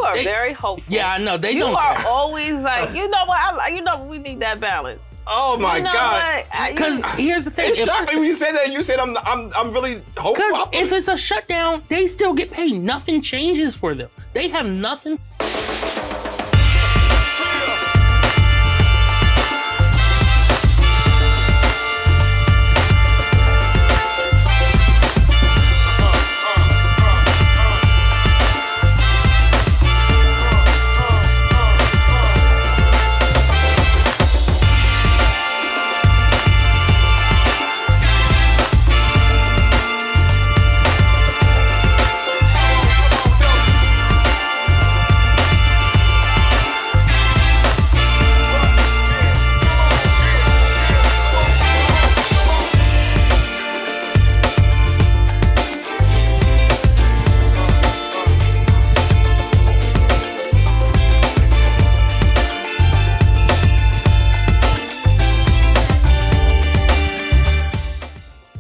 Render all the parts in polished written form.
are very hopeful. Yeah, I know. You are always like, you know what? We need that balance. Oh my God! Because here's the thing: it shocked me when you said that. You said I'm really hopeful. Because if it's a shutdown, they still get paid. Nothing changes for them. They have nothing.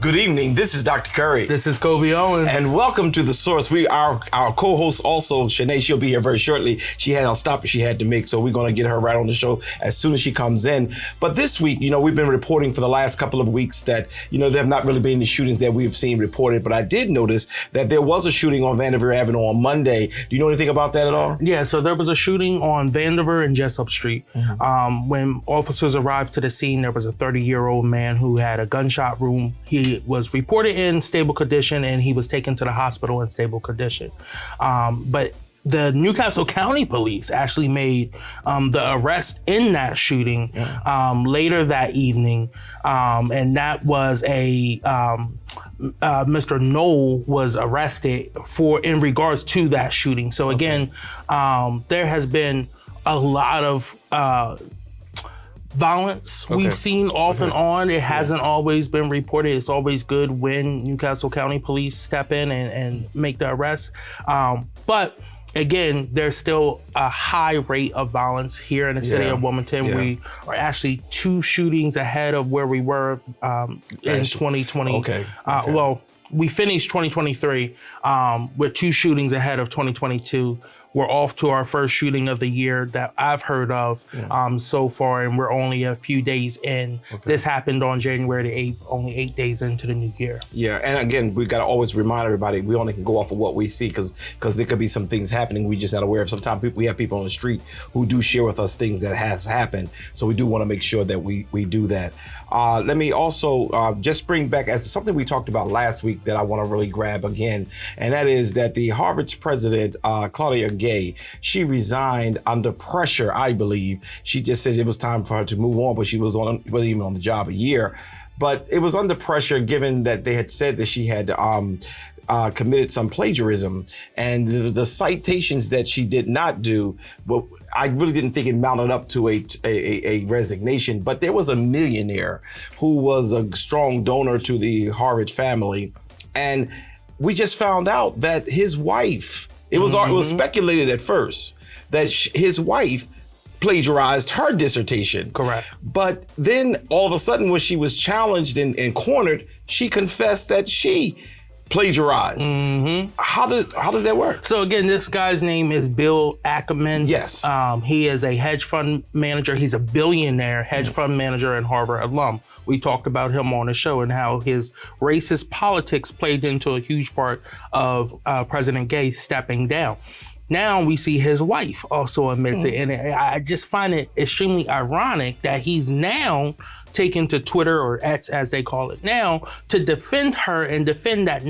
Good evening. This is Dr. Curry. This is Coby Owens. And welcome to The Source. Our co-host also, Shané, she'll be here very shortly. She had a stop she had to make, so we're going to get her right on the show as soon as she comes in. But this week, we've been reporting for the last couple of weeks that, there have not really been any shootings that we've seen reported. But I did notice that there was a shooting on Vanderveer Avenue on Monday. Do you know anything about that at all? Yeah, so there was a shooting on Vanderveer and Jessup Street. Mm-hmm. When officers arrived to the scene, there was a 30-year-old man who had a gunshot wound. He was reported in stable condition and he was taken to the hospital in stable condition. But the Newcastle County Police actually made the arrest in that shooting later that evening. And that was Mr. Knoll was arrested in regards to that shooting. So again, there has been a lot of violence we've seen off and on. It hasn't always been reported. It's always good when Newcastle County Police step in and make the arrest. But again, there's still a high rate of violence here in the city of Wilmington. Yeah. We are actually 2 shootings ahead of where we were in 2020. Well, we finished 2023 with 2 shootings ahead of 2022. We're off to our first shooting of the year that I've heard of so far, and we're only a few days in. This happened on January the 8th, only 8 days into the new year. Yeah, and again, we got to always remind everybody, we only can go off of what we see because there could be some things happening we just not aware of. Sometimes we have people on the street who do share with us things that has happened, so we do want to make sure that we do that. Let me also just bring back as something we talked about last week that I want to really grab again, and that is that the Harvard's president, Claudine Gaye, she resigned under pressure, I believe. She just said it was time for her to move on, but she wasn't even on the job a year. But it was under pressure given that they had said that she had committed some plagiarism, and the citations that she did not do, well, I really didn't think it mounted up to a resignation. But there was a millionaire who was a strong donor to the Harvard family, and we just found out that his wife, it was speculated at first that his wife plagiarized her dissertation. Correct. But then all of a sudden, when she was challenged and cornered, she confessed that she plagiarized. How does that work? So again, this guy's name is Bill Ackerman. Yes. He is a hedge fund manager. He's a billionaire hedge fund manager and Harvard alum. We talked about him on the show and how his racist politics played into a huge part of President Gaye stepping down. Now we see his wife also admits it. And I just find it extremely ironic that he's now taken to Twitter, or X as they call it now, to defend her and defend that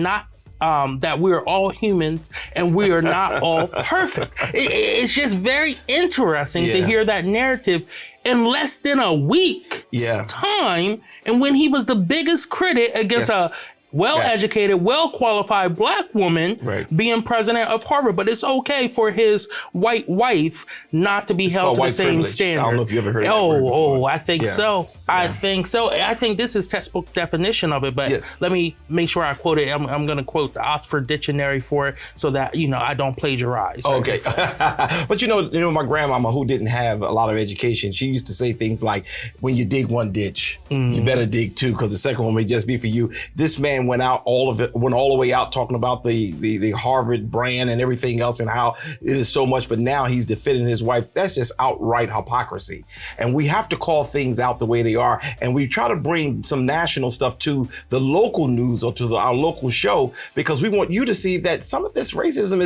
that we're all humans and we are not all perfect. It's just very interesting to hear that narrative in less than a week's time, and when he was the biggest critic against a well-educated, well-qualified Black woman being president of Harvard. But it's okay for his white wife not to be held to the same standard. I don't know if you ever heard of that word before. I think so. I think so. I think this is textbook definition of it, but let me make sure I quote it. I'm going to quote the Oxford Dictionary for it so that, I don't plagiarize. Okay. But my grandmama, who didn't have a lot of education, she used to say things like, when you dig one ditch, you better dig two, because the second one may just be for you. This man man went all the way out talking about the Harvard brand and everything else and how it is so much, but now he's defending his wife. That's just outright hypocrisy. And we have to call things out the way they are. And we try to bring some national stuff to the local news or to our local show, because we want you to see that some of this racism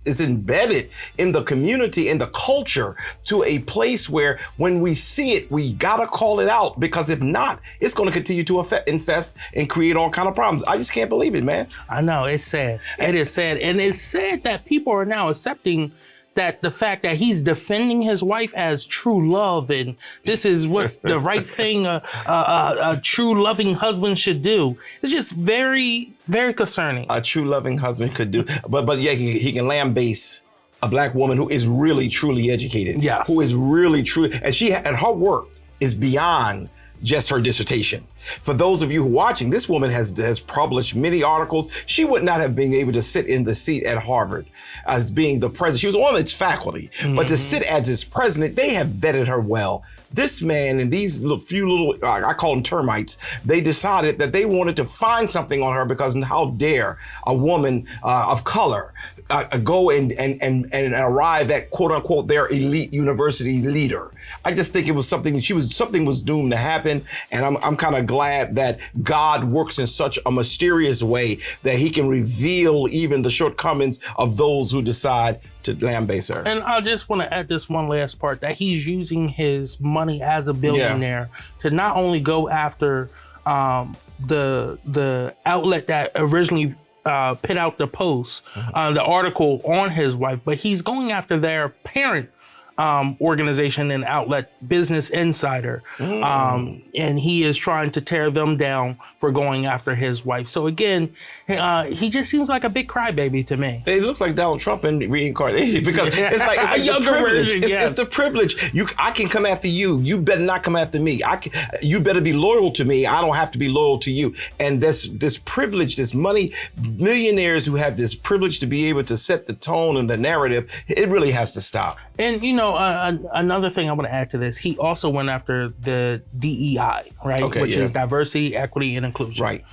is embedded in the community, in the culture, to a place where when we see it, we gotta call it out, because if not, it's going to continue to infest and create all kind of problems. I just can't believe it, man. I know, it's sad. It is sad. And it's sad that people are now accepting that the fact that he's defending his wife as true love, and this is what's the right thing a true loving husband should do. It's just very, very concerning. A true loving husband could do, but yeah, he can lambaste a black woman who is really truly educated. Yes. Who is really truly, and her work is beyond just her dissertation. For those of you who are watching, this woman has published many articles. She would not have been able to sit in the seat at Harvard as being the president. She was on its faculty, but to sit as its president, they have vetted her well. This man and these few little, I call them termites, they decided that they wanted to find something on her, because how dare a woman of color go and arrive at quote unquote their elite university leader. I just think it was something was doomed to happen, and I'm kind of glad that God works in such a mysterious way that he can reveal even the shortcomings of those who decide to lambaste her. And I just want to add this one last part, that he's using his money as a billionaire to not only go after the outlet that originally put out the post, the article on his wife, but he's going after their parent organization and outlet, Business Insider. And he is trying to tear them down for going after his wife. So again, he just seems like a big crybaby to me. It looks like Donald Trump in reincarnation, because it's like a younger version. It's the privilege. I can come after you. You better not come after me. You better be loyal to me. I don't have to be loyal to you. And this privilege, this money, millionaires who have this privilege to be able to set the tone and the narrative, it really has to stop. And, another thing I want to add to this, he also went after the DEI, right? Okay, which is diversity, equity, and inclusion. Right.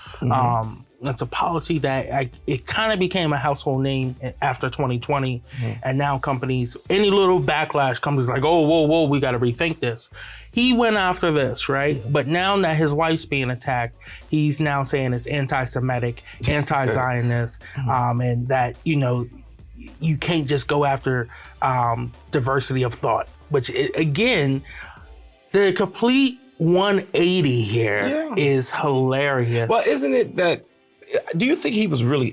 That's a policy that it kind of became a household name after 2020. And now companies, any little backlash, companies like, oh, whoa, we got to rethink this. He went after this, right? But now that his wife's being attacked, he's now saying it's anti-Semitic, anti-Zionist, and that, you can't just go after diversity of thought, which again, the complete 180 here is hilarious. Well, isn't it that, do you think he was really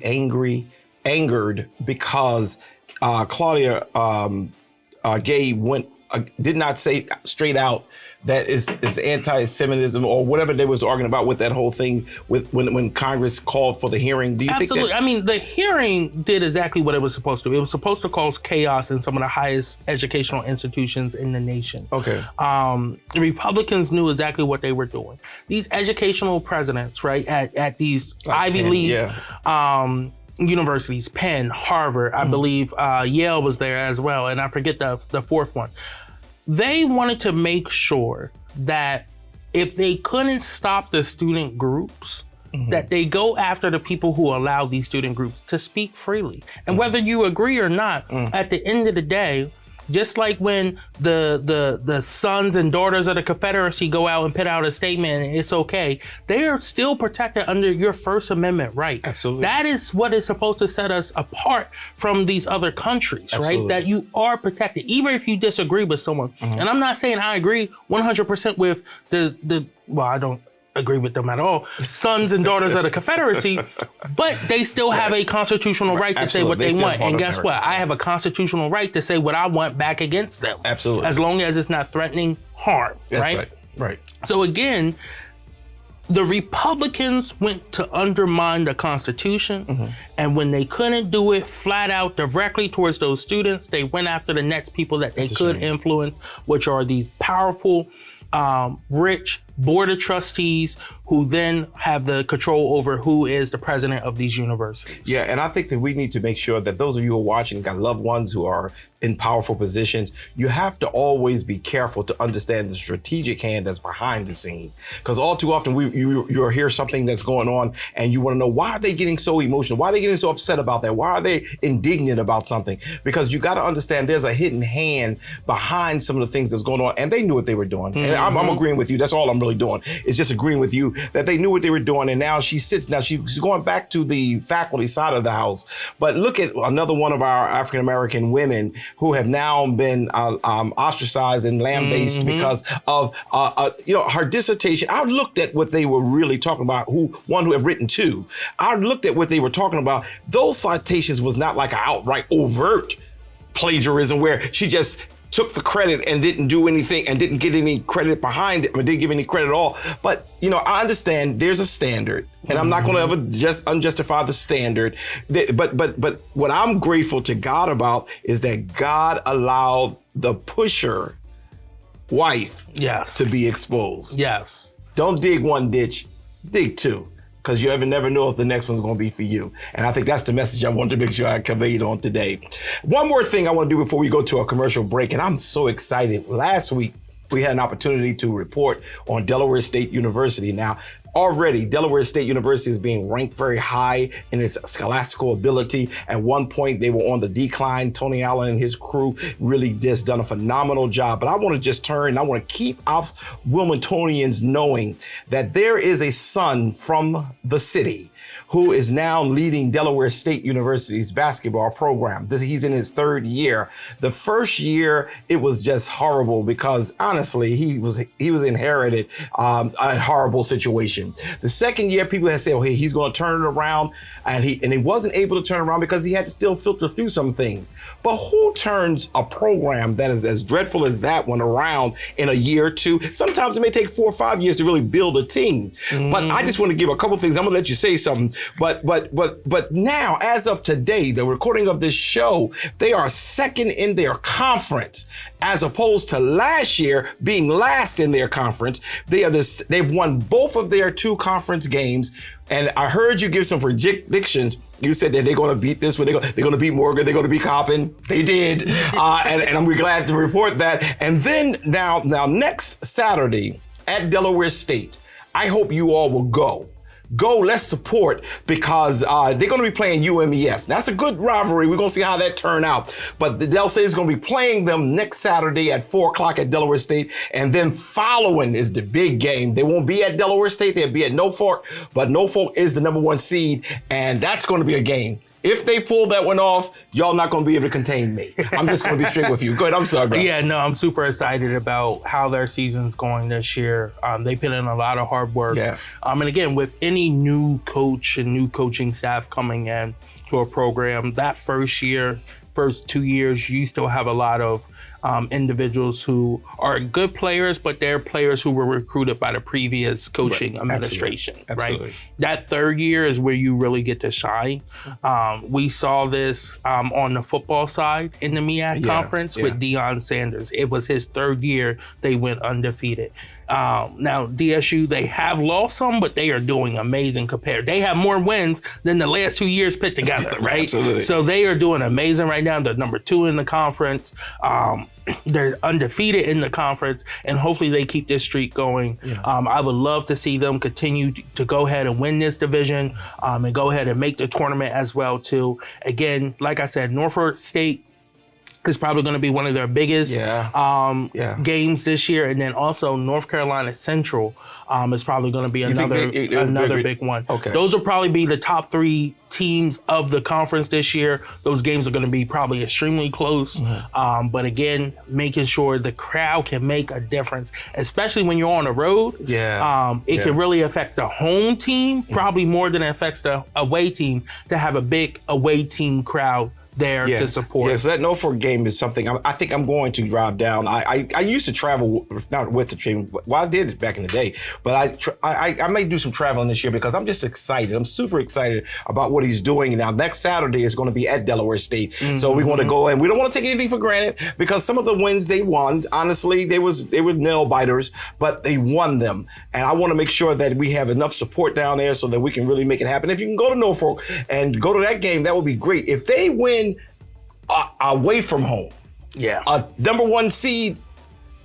angered because Claudia Gaye did not say straight out that is anti-Semitism or whatever they was arguing about with that whole thing when Congress called for the hearing? Do you think that's... I mean, the hearing did exactly what it was supposed to. It was supposed to cause chaos in some of the highest educational institutions in the nation. Okay. The Republicans knew exactly what they were doing. These educational presidents, right, at these Ivy League universities, Penn, Harvard, I believe Yale was there as well, and I forget the fourth one. They wanted to make sure that if they couldn't stop the student groups, that they go after the people who allow these student groups to speak freely. And whether you agree or not, at the end of the day, just like when the sons and daughters of the Confederacy go out and put out a statement and it's okay, they are still protected under your First Amendment right. Absolutely. That is what is supposed to set us apart from these other countries, right? That you are protected, even if you disagree with someone. And I'm not saying I agree 100% with I don't agree with them at all, sons and daughters of the Confederacy, but they still have a constitutional right to say what they want. And guess what? I have a constitutional right to say what I want back against them. Absolutely. As long as it's not threatening harm, right? Right. So again, the Republicans went to undermine the Constitution, and when they couldn't do it flat out directly towards those students, they went after the next people that they could influence, which are these powerful, rich board of trustees who then have the control over who is the president of these universities. Yeah, and I think that we need to make sure that those of you who are watching, got loved ones who are in powerful positions, you have to always be careful to understand the strategic hand that's behind the scene. Because all too often you'll hear something that's going on and you want to know, why are they getting so emotional? Why are they getting so upset about that? Why are they indignant about something? Because you got to understand there's a hidden hand behind some of the things that's going on, and they knew what they were doing. And I'm agreeing with you. That's all I'm really doing, is just agreeing with you that they knew what they were doing. And now she's going back to the faculty side of the house. But look at another one of our African-American women who have now been ostracized and lambasted because of her dissertation. I looked at what they were really talking about, one who have written two. I looked at what they were talking about. Those citations was not like an outright overt plagiarism where she just took the credit and didn't do anything and didn't get any credit behind it. I mean, didn't give any credit at all. But, I understand there's a standard, and I'm not going to ever just unjustify the standard. But what I'm grateful to God about is that God allowed the pusher wife to be exposed. Yes. Don't dig one ditch, dig two. Because you never know if the next one's going to be for you. And I think that's the message I wanted to make sure I conveyed on today. One more thing I want to do before we go to a commercial break, and I'm so excited. Last week, we had an opportunity to report on Delaware State University. Now, already, Delaware State University is being ranked very high in its scholastical ability. At one point, they were on the decline. Tony Allen and his crew really just done a phenomenal job. But I want to just turn, I want to keep us Wilmingtonians knowing that there is a son from the city who is now leading Delaware State University's basketball program. He's in his third year. The first year, it was just horrible because honestly, he was inherited a horrible situation. The second year, people had said, "Oh, hey, he's going to turn it around," and he wasn't able to turn around because he had to still filter through some things. But who turns a program that is as dreadful as that one around in a year or two? Sometimes it may take 4 or 5 years to really build a team. But I just want to give a couple things. I'm going to let you say something. But now, as of today, the recording of this show, they are second in their conference, as opposed to last year being last in their conference. They've won both of their 2 conference games. And I heard you give some predictions. You said that they're going to beat this one. They're going to beat Morgan. They're going to beat Coppin. They did. And I'm glad to report that. And then now next Saturday at Delaware State, I hope you all will go. Let's support, because they're going to be playing UMES. That's a good rivalry. We're going to see how that turn out. But the Del State is going to be playing them next Saturday at 4 o'clock at Delaware State. And then following is the big game. They won't be at Delaware State. They'll be at Norfolk. But Norfolk is the number 1 seed. And that's going to be a game. If they pull that one off, y'all not going to be able to contain me. I'm just going to be straight with you. Go ahead. I'm sorry, bro. Yeah, no, I'm super excited about how their season's going this year. They put in a lot of hard work. Yeah. And again, with any new coach and new coaching staff coming in to a program, that first 2 years, you still have a lot of individuals who are good players, but they're players who were recruited by the previous coaching administration, Absolutely. right? That third year is where you really get to shine. We saw this on the football side in the MEAC conference with Deion Sanders. It was his third year they went undefeated. Now, DSU, they have lost some, but they are doing amazing compared. They have more wins than the last 2 years put together, right? Absolutely. So they are doing amazing right now. They're number 2 in the conference. They're undefeated in the conference, and hopefully they keep this streak going. Yeah. I would love to see them continue to go ahead and win this division and go ahead and make the tournament as well, too. Again, like I said, Norfolk State is probably going to be one of their biggest games this year. And then also North Carolina Central is probably going to be another big one. Okay. Those will probably be the top 3 teams of the conference this year. Those games are going to be probably extremely close. But again, making sure the crowd can make a difference, especially when you're on the road. It can really affect the home team, probably more than it affects the away team, to have a big away team crowd there to support. Yes, that Norfolk game is something I think I'm going to drive down. I used to travel, not with the team, well, I did it back in the day, but I may do some traveling this year because I'm just excited. I'm super excited about what he's doing. Now, next Saturday is going to be at Delaware State. So we want to go, and we don't want to take anything for granted because some of the wins they won, honestly, they were nail biters, but they won them. And I want to make sure that we have enough support down there so that we can really make it happen. If you can go to Norfolk and go to that game, that would be great. If they win away from home, a number 1 seed,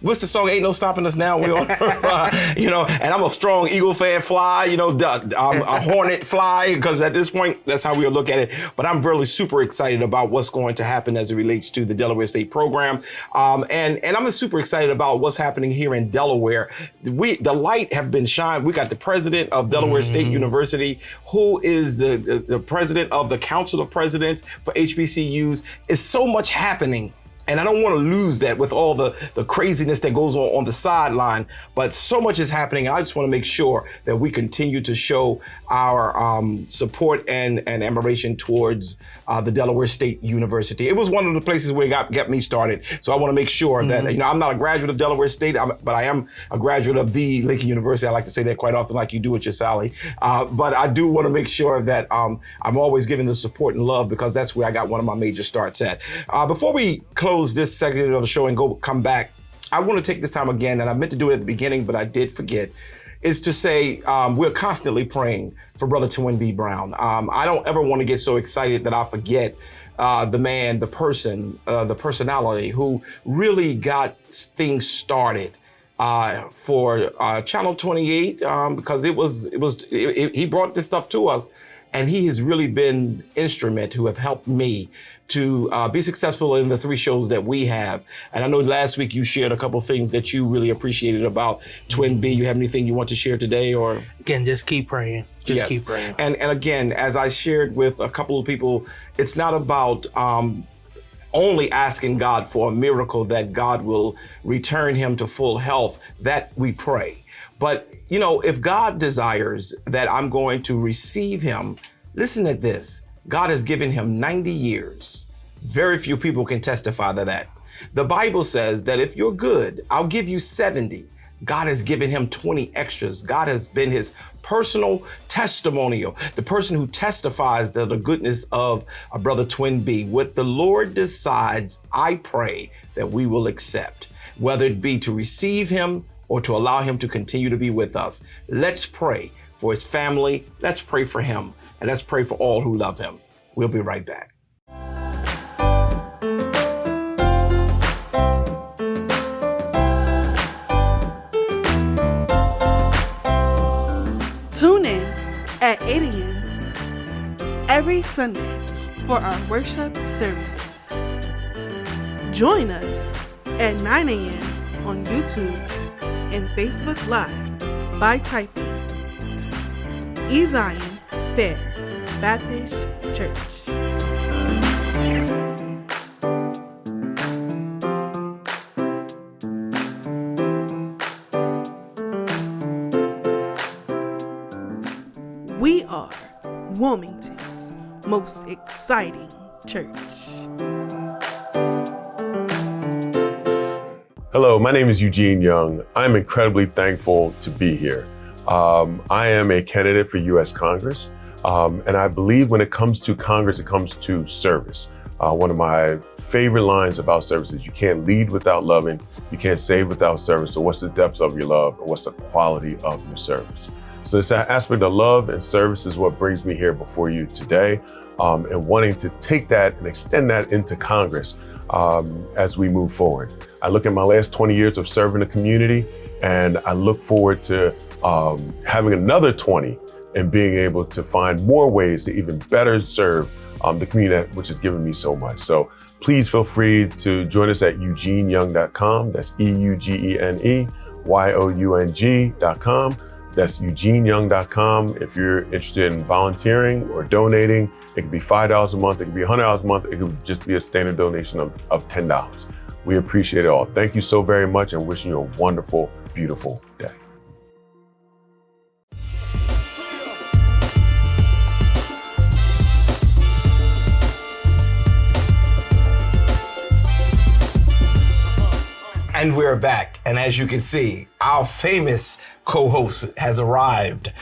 what's the song? Ain't No Stopping Us Now. We on, and I'm a strong Eagle fan. Fly, I'm a Hornet fly, because at this point, that's how we look at it. But I'm really super excited about what's going to happen as it relates to the Delaware State program. And I'm super excited about what's happening here in Delaware. The light have been shined. We got the president of Delaware State University, who is the president of the Council of Presidents for HBCUs. It's so much happening. And I don't want to lose that with all the craziness that goes on the sideline, but so much is happening. I just want to make sure that we continue to show our support and admiration towards the Delaware State University. It was one of the places where it got me started. So I want to make sure that, I'm not a graduate of Delaware State, but I am a graduate of the Lincoln University. I like to say that quite often, like you do with your Sally. But I do want to make sure that I'm always giving the support and love, because that's where I got one of my major starts at. Before we close this segment of the show and come back, I want to take this time again, and I meant to do it at the beginning, but I did forget, is to say we're constantly praying for Brother Twin B. Brown. I don't ever want to get so excited that I forget the man, the person, the personality who really got things started for Channel 28, because he brought this stuff to us. And he has really been instrument who have helped me to be successful in the 3 shows that we have. And I know last week you shared a couple of things that you really appreciated about Twin B. You have anything you want to share today? Or again, just keep praying. Keep praying. And again, as I shared with a couple of people, it's not about only asking God for a miracle that God will return him to full health. That we pray. But, if God desires that I'm going to receive him, listen to this. God has given him 90 years. Very few people can testify to that. The Bible says that if you're good, I'll give you 70. God has given him 20 extras. God has been his personal testimonial, the person who testifies to the goodness of a Brother Twin B. What the Lord decides, I pray that we will accept, whether it be to receive him or to allow him to continue to be with us. Let's pray for his family. Let's pray for him. And let's pray for all who love him. We'll be right back. Tune in at 8 a.m. every Sunday for our worship services. Join us at 9 a.m. on YouTube and Facebook Live by typing Zion Fair Baptist Church. We are Wilmington's most exciting church. Hello, my name is Eugene Young. I'm incredibly thankful to be here. I am a candidate for U.S. Congress, and I believe when it comes to Congress, it comes to service. One of my favorite lines about service is you can't lead without loving, you can't save without service. So what's the depth of your love, or what's the quality of your service? So this aspect of love and service is what brings me here before you today, and wanting to take that and extend that into Congress as we move forward. I look at my last 20 years of serving the community, and I look forward to having another 20 and being able to find more ways to even better serve the community, which has given me so much. So please feel free to join us at eugeneyoung.com. That's EUGENEYOUNG.com. That's eugeneyoung.com. If you're interested in volunteering or donating, it could be $5 a month, it could be $100 a month, it could just be a standard donation of $10. We appreciate it all. Thank you so very much, and wishing you a wonderful, beautiful day. And we're back. And as you can see, our famous co-host has arrived.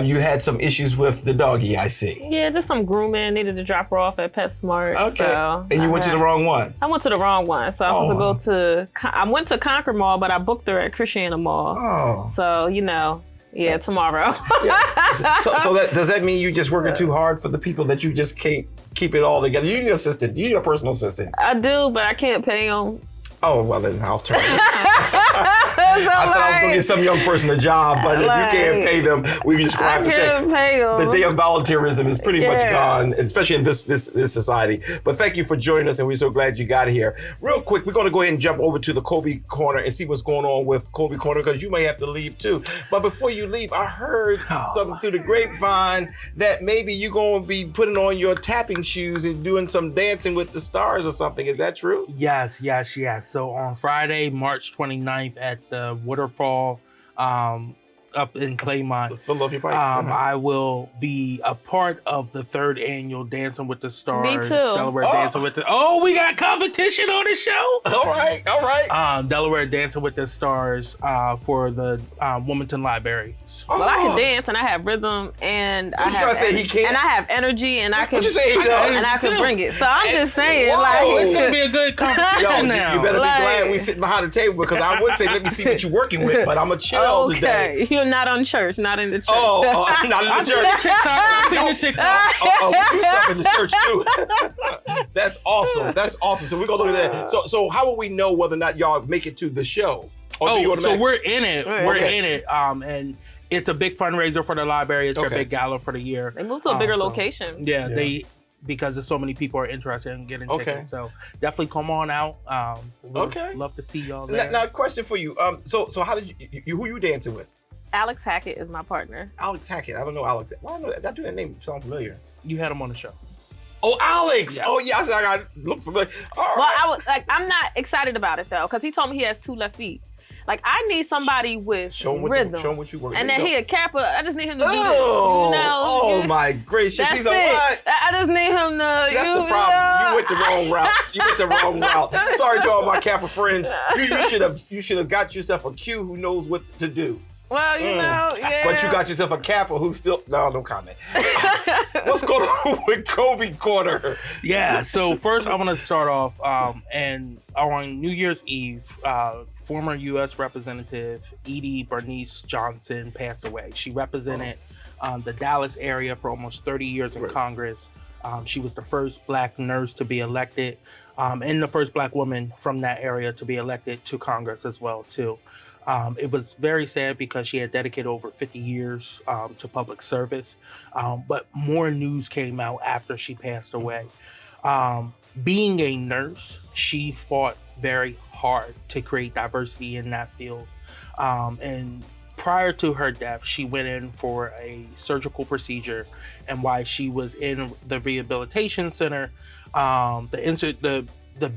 You had some issues with the doggy, I see. Yeah, just some grooming. Needed to drop her off at PetSmart. Okay. So And you went to the wrong one. I went to the wrong one. So I was supposed to go I went to Concord Mall, but I booked her at Christiana Mall. Oh. So, tomorrow. So does that mean you just working too hard for the people that you just can't keep it all together? You need an assistant. You need a personal assistant. I do, but I can't pay them. Oh, well, then I'll turn it. I thought I was going to get some young person a job, but if you can't pay them, we just going to have to say the day of volunteerism is pretty much gone, especially in this society. But thank you for joining us, and we're so glad you got here. Real quick, we're going to go ahead and jump over to the Coby Corner and see what's going on with Coby Corner, because you may have to leave too. But before you leave, I heard something through the grapevine that maybe you're going to be putting on your tapping shoes and doing some dancing with the stars or something. Is that true? Yes. So on Friday, March 29th at the waterfall up in Claymont, Philadelphia Pike. I will be a part of the 3rd annual Dancing with the Stars. Me too. Delaware Dancing with the... Oh, we got competition on the show? All right. Delaware Dancing with the Stars for the Wilmington Libraries. Well, I can dance and I have rhythm and So he can't? and I have energy and I can What you say he does? and I can bring it. So I'm just saying, Whoa. It's going to be a good competition now. You better be glad we sitting behind the table, because I would say, let me see what you're working with, but I'm a chill today. You're not on church, not in the church. I'm not in the church. I've seen the TikTok. We do stuff in the church too. That's awesome. So we're gonna look at that. So how will we know whether or not y'all make it to the show? So we're in it. We're Okay. in it. And it's a big fundraiser for the library. It's their big gala for the year. They moved to a bigger location. They because there's so many people are interested in getting tickets. So definitely come on out. Love to see y'all there. Now, question for you. So how did you who you dancing with? Alex Hackett is my partner. Alex Hackett. I don't know Alex. Well, I know that dude, that name sounds familiar. You had him on the show. Oh, Alex. Yes. Oh, yeah. I said I got look familiar. All Well, right. I'm not excited about it though, because he told me he has 2 left feet. Like, I need somebody with rhythm. Show him what you working. And then he a Kappa. I just need him to do this. Oh my gracious. That's He's it. a what? I just need him to. See, that's the problem. You went the wrong route. You went the wrong route. Sorry to all my Kappa friends. You should have got yourself a Q who knows what to do. Well, yeah. But you got yourself a Kappa who's still... No comment. What's going on with Coby Corner? Yeah, so first I want to start off, and on New Year's Eve, former U.S. Representative Edie Bernice Johnson passed away. She represented the Dallas area for almost 30 years in Congress. She was the first Black nurse to be elected, and the first Black woman from that area to be elected to Congress as well, too. It was very sad because she had dedicated over 50 years to public service, but more news came out after she passed away. Being a nurse, she fought very hard to create diversity in that field. And prior to her death, she went in for a surgical procedure, and while she was in the rehabilitation center, the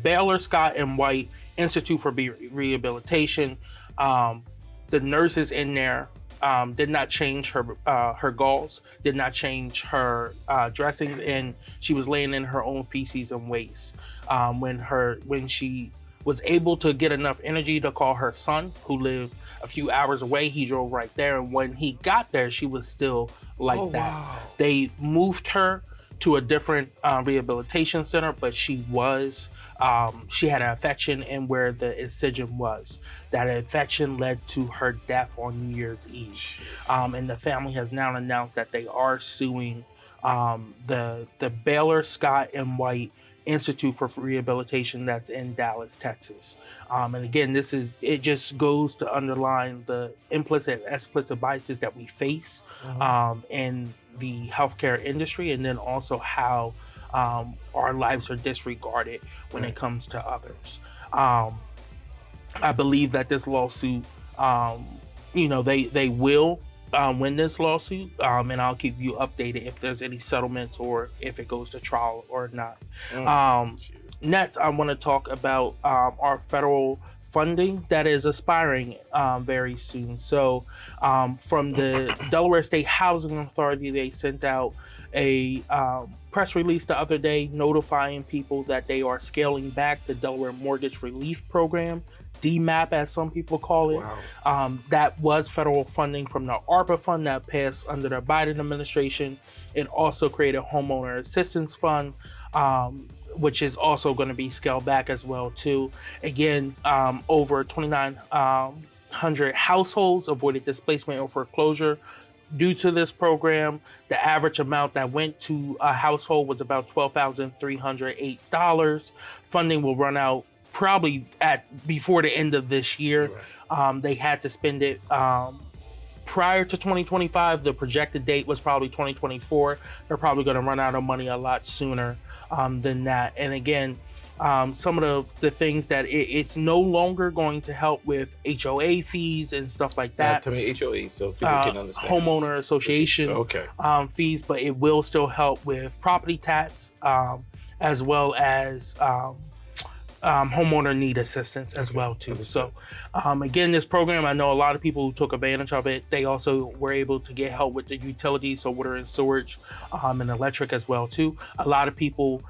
Baylor Scott and White Institute for Rehabilitation, the nurses in there did not change her gauze, did not change her dressings, and she was laying in her own feces and waste. When she was able to get enough energy to call her son, who lived a few hours away, he drove right there, and when he got there, she was still like that. Wow. They moved her to a different rehabilitation center, but she had an infection in where the incision was. That infection led to her death on New Year's Eve. And the family has now announced that they are suing the Baylor Scott and White Institute for Rehabilitation that's in Dallas, Texas. And again, it just goes to underline the implicit and explicit biases that we face in the healthcare industry, and then also how our lives are disregarded when it comes to others. I believe that this lawsuit, they will win this lawsuit, and I'll keep you updated if there's any settlements or if it goes to trial or not. Next, I want to talk about our federal funding that is expiring very soon. So from the Delaware State Housing Authority, they sent out a press release the other day notifying people that they are scaling back the Delaware Mortgage Relief Program, DMAP, as some people call it. Wow. That was federal funding from the ARPA fund that passed under the Biden administration. It also created a homeowner assistance fund, which is also going to be scaled back as well too. Again, over 2,900 households avoided displacement or foreclosure due to this program. The average amount that went to a household was about $12,308. Funding will run out probably before the end of this year. Right. They had to spend it prior to 2025. The projected date was probably 2024. They're probably going to run out of money a lot sooner than that. And again, some of the things that it's no longer going to help with HOA fees and stuff like that. Tell me HOA so people can understand. Homeowner association fees, but it will still help with property tax as well as homeowner need assistance as well too. So again, this program, I know a lot of people who took advantage of it. They also were able to get help with the utilities, so water and sewage and electric as well too. A lot of people,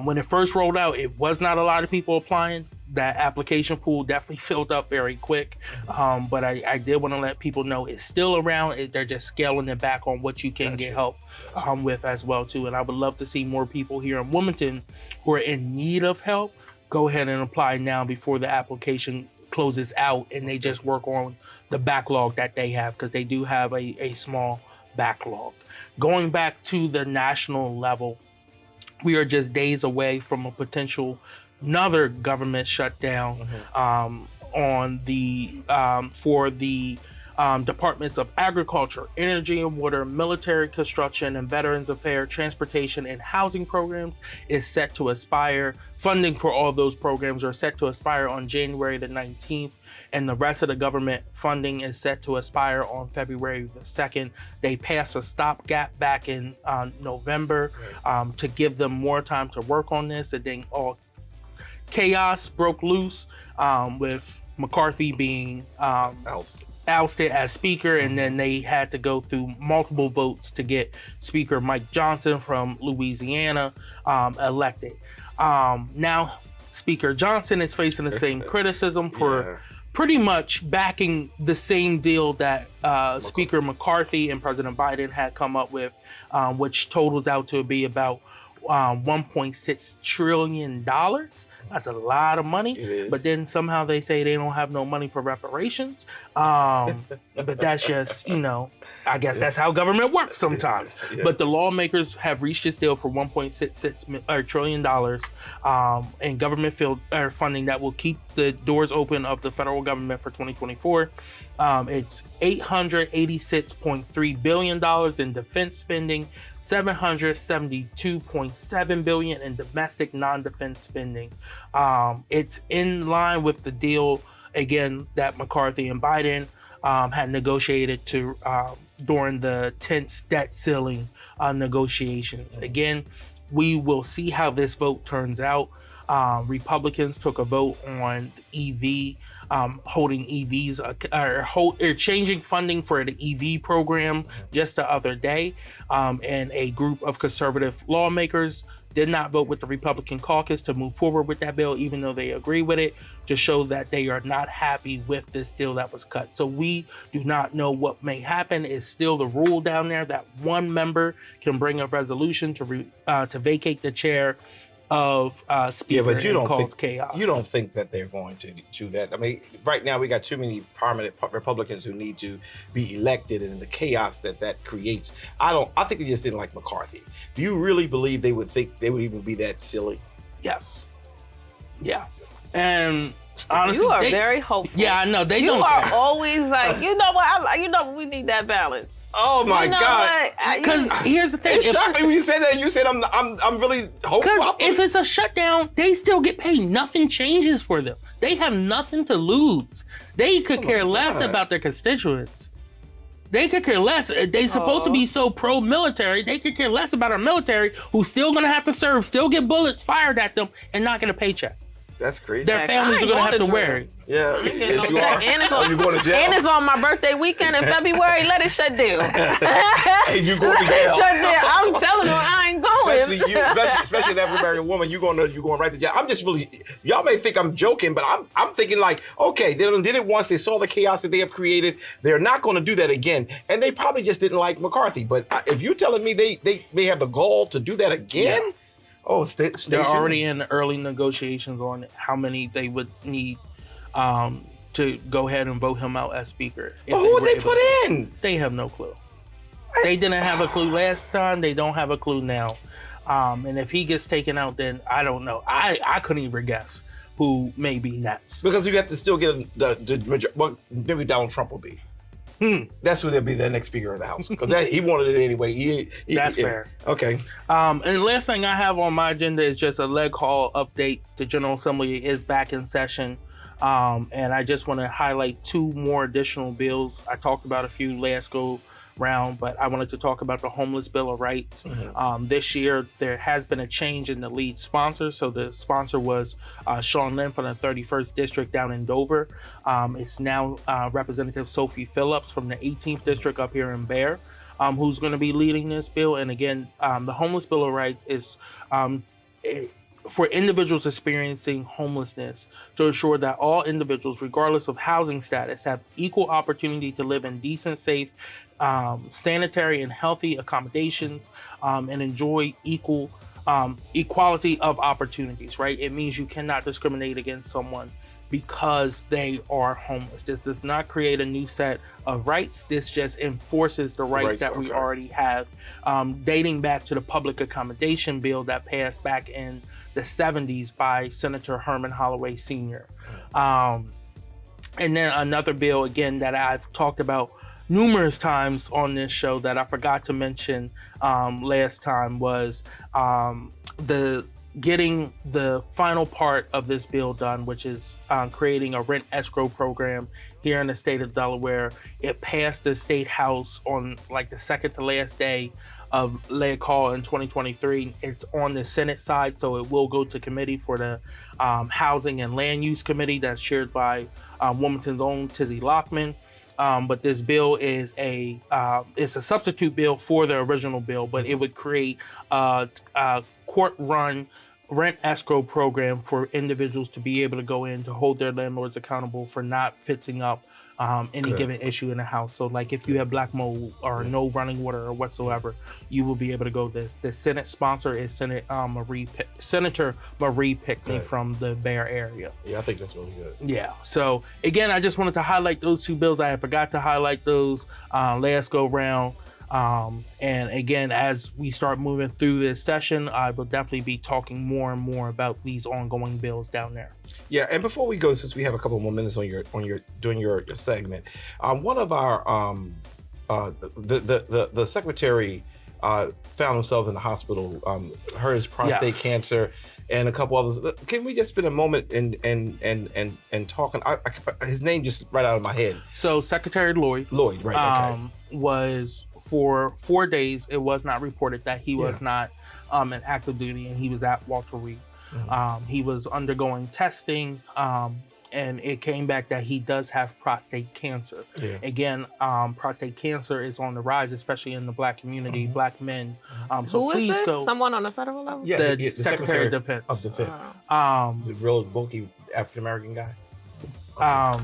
when it first rolled out, it was not a lot of people applying. That application pool definitely filled up very quick. But I did want to let people know it's still around. They're just scaling it back on what you can get help with as well too. And I would love to see more people here in Wilmington who are in need of help go ahead and apply now before the application closes out, and they just work on the backlog that they have, because they do have a small backlog. Going back to the national level, we are just days away from a potential another government shutdown on the for the departments of agriculture, energy and water, military construction, and veterans affairs, transportation, and housing programs is set to expire. Funding for all those programs are set to expire on January the 19th, and the rest of the government funding is set to expire on February the 2nd. They passed a stopgap back in November to give them more time to work on this, and then all chaos broke loose with McCarthy being ousted as speaker, and then they had to go through multiple votes to get Speaker Mike Johnson from Louisiana elected. Now Speaker Johnson is facing the same criticism for pretty much backing the same deal that Speaker McCarthy and President Biden had come up with, which totals out to be about $1.6 trillion. That's a lot of money. It is. But then somehow they say they don't have no money for reparations. But that's just, I guess that's how government works sometimes. But the lawmakers have reached this deal for $1.66 trillion in government funding that will keep the doors open of the federal government for 2024. It's $886.3 billion in defense spending, $772.7 billion in domestic non-defense spending. It's in line with the deal, again, that McCarthy and Biden had negotiated to during the tense debt ceiling negotiations. Again, we will see how this vote turns out. Republicans took a vote on EV, holding EVs, or changing funding for the EV program just the other day. And a group of conservative lawmakers did not vote with the Republican caucus to move forward with that bill, even though they agree with it, to show that they are not happy with this deal that was cut. So we do not know what may happen. It's still the rule down there that one member can bring a resolution to vacate the chair of speaker, but you don't think chaos. You don't think that they're going to do that? I mean, right now we got too many prominent Republicans who need to be elected, and the chaos that creates. I think they just didn't like McCarthy. Do you really believe they would think they would even be that silly? Yes. Yeah. And honestly, you are very hopeful. Yeah, I know. You are always like, you know what? We need that balance. Oh my God! Because here's the thing: it shocked me when you said that. You said I'm really hopeful. Because if it's a shutdown, they still get paid. Nothing changes for them. They have nothing to lose. They could care less about their constituents. They could care less. They're supposed to be so pro-military. They could care less about our military, who's still gonna have to serve, still get bullets fired at them, and not get a paycheck. That's crazy. Their families are gonna have to wear it. Yeah, yes, you are. And you going to jail? And it's on my birthday weekend in February. Let it shut down. Hey, you going to jail? Shut down. I'm telling them I ain't going. especially you, especially an African American woman, you're going right to jail. I'm just really, y'all may think I'm joking, but I'm thinking like, okay, they did it once. They saw the chaos that they have created. They're not going to do that again, and they probably just didn't like McCarthy. But if you're telling me they may have the gall to do that again, stay They're tuned. already in early negotiations on how many they would need to go ahead and vote him out as speaker. But who would they put in? They have no clue. They didn't have a clue last time. They don't have a clue now. And if he gets taken out, then I don't know. I couldn't even guess who may be next. Because you have to still get the majority. Well, maybe Donald Trump will be. That's who they'll be the next Speaker of the House. Because he wanted it anyway. That's fair. Okay. And the last thing I have on my agenda is just a leg haul update. The General Assembly is back in session. And I just want to highlight 2 more additional bills. I talked about a few last go round, but I wanted to talk about the Homeless Bill of Rights. This year, there has been a change in the lead sponsor. So the sponsor was Sean Lynn from the 31st District down in Dover. It's now Representative Sophie Phillips from the 18th District up here in Bear, who's going to be leading this bill. And again, the Homeless Bill of Rights is for individuals experiencing homelessness to ensure that all individuals, regardless of housing status, have equal opportunity to live in decent, safe, sanitary, and healthy accommodations, and enjoy equality of opportunities, right? It means you cannot discriminate against someone because they are homeless. This does not create a new set of rights. This just enforces the rights that we already have, dating back to the public accommodation bill that passed back in the 70s by Senator Herman Holloway Sr. And then another bill, again, that I've talked about numerous times on this show that I forgot to mention last time was getting the final part of this bill done, which is creating a rent escrow program here in the state of Delaware. It passed the state house on like the second to last day of lay call in 2023. It's on the Senate side, so it will go to committee for the Housing and Land Use Committee that's chaired by Wilmington's own Tizzy Lockman. But this bill is it's a substitute bill for the original bill, but it would create a court-run rent escrow program for individuals to be able to go in to hold their landlords accountable for not fixing up any given issue in the house. So like if you have black mold or no running water or whatsoever, you will be able to go this. The Senate sponsor is Senator Marie Pickney from the Bear area. Yeah, I think that's really good. Yeah. So again, I just wanted to highlight those 2 bills. I had forgot to highlight those last go round. And again, as we start moving through this session, I will definitely be talking more and more about these ongoing bills down there. Yeah, and before we go, since we have a couple more minutes on your doing your segment, one of our the secretary found himself in the hospital, his prostate cancer, and a couple others. Can we just spend a moment and talking? His name just right out of my head. So Secretary Lloyd, right? Okay. Was for 4 days. It was not reported that he was not in active duty, and he was at Walter Reed. He was undergoing testing, and it came back that he does have prostate cancer. Again, prostate cancer is on the rise, especially in the black community, black men. So who please is this? go. Someone on the federal level? Yeah, the Secretary of Defense. He's a real bulky African American guy.